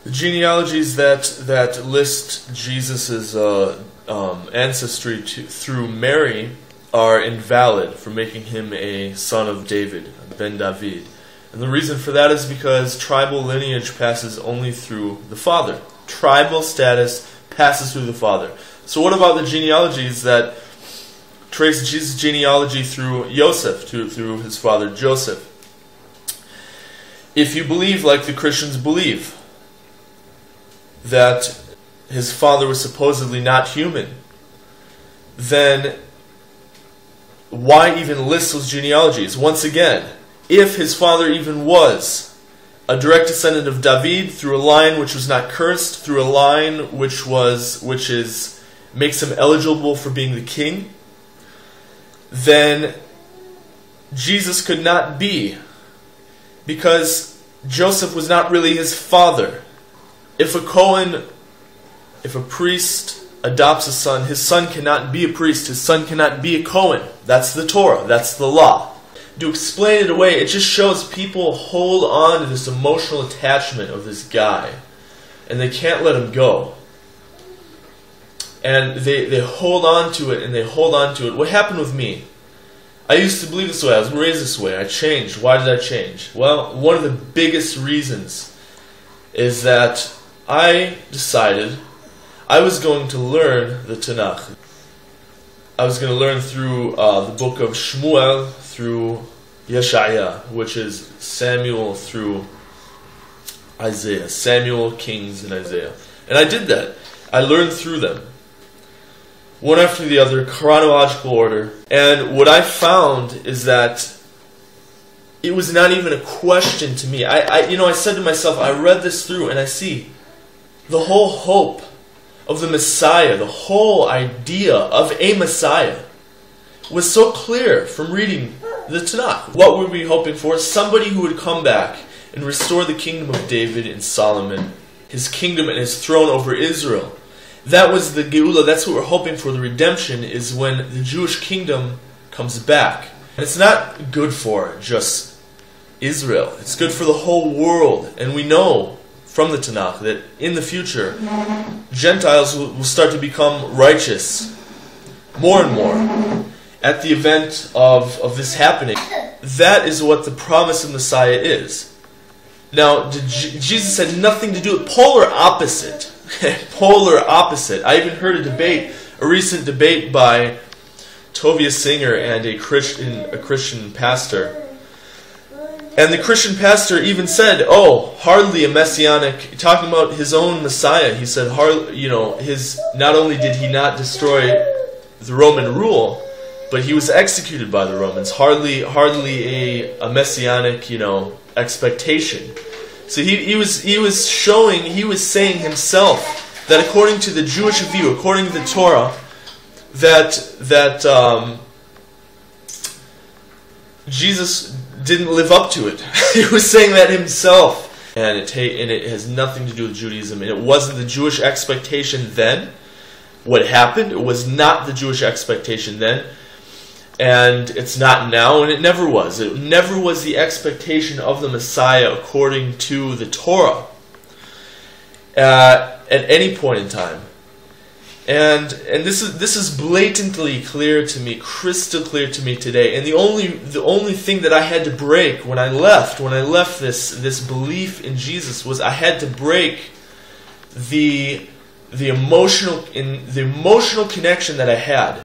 The genealogies that list Jesus' ancestry through Mary are invalid for making him a son of David, Ben David. And the reason for that is because tribal lineage passes only through the father. Tribal status passes through the father. So what about the genealogies that trace Jesus' genealogy through Joseph, through his father Joseph? If you believe, like the Christians believe, that his father was supposedly not human, then why even list those genealogies? Once again, if his father even was a direct descendant of David through a line which was not cursed, through a line which makes him eligible for being the king, then Jesus could not be, because Joseph was not really his father. If a priest adopts a son, his son cannot be a priest, his son cannot be a Cohen. That's the Torah, that's the law. To explain it away, it just shows people hold on to this emotional attachment of this guy, and they can't let him go. And they hold on to it, and they hold on to it. What happened with me? I used to believe this way, I was raised this way, I changed. Why did I change? Well, one of the biggest reasons is that I decided I was going to learn the Tanakh. I was going to learn through the book of Shmuel, through Yeshaya, which is Samuel through Isaiah. Samuel, Kings, and Isaiah. And I did that. I learned through them, one after the other, chronological order. And what I found is that it was not even a question to me. I said to myself, I read this through and I see the whole hope of the Messiah, the whole idea of a Messiah was so clear from reading the Tanakh. What were we hoping for? Somebody who would come back and restore the kingdom of David and Solomon, his kingdom and his throne over Israel. That was the Geula, that's what we're hoping for. The redemption is when the Jewish kingdom comes back. And it's not good for just Israel. It's good for the whole world. And we know from the Tanakh that in the future, Gentiles will start to become righteous more and more at the event of this happening. That is what the promise of Messiah is. Now, Jesus had nothing to do with polar opposite. Polar opposite. I even heard a recent debate by Tovia Singer and a Christian pastor. And the Christian pastor even said, "Oh, hardly a messianic," talking about his own Messiah. He said, not only did he not destroy the Roman rule, but he was executed by the Romans. Hardly a messianic, expectation. So he was saying himself that according to the Jewish view, according to the Torah, that Jesus didn't live up to it. He was saying that himself. And it has nothing to do with Judaism. And it wasn't the Jewish expectation then. What happened, it was not the Jewish expectation then. And it's not now, and it never was. It never was the expectation of the Messiah according to the Torah at any point in time. And this is blatantly clear to me, crystal clear to me today. And the only thing that I had to break when I left this belief in Jesus was I had to break the emotional connection that I had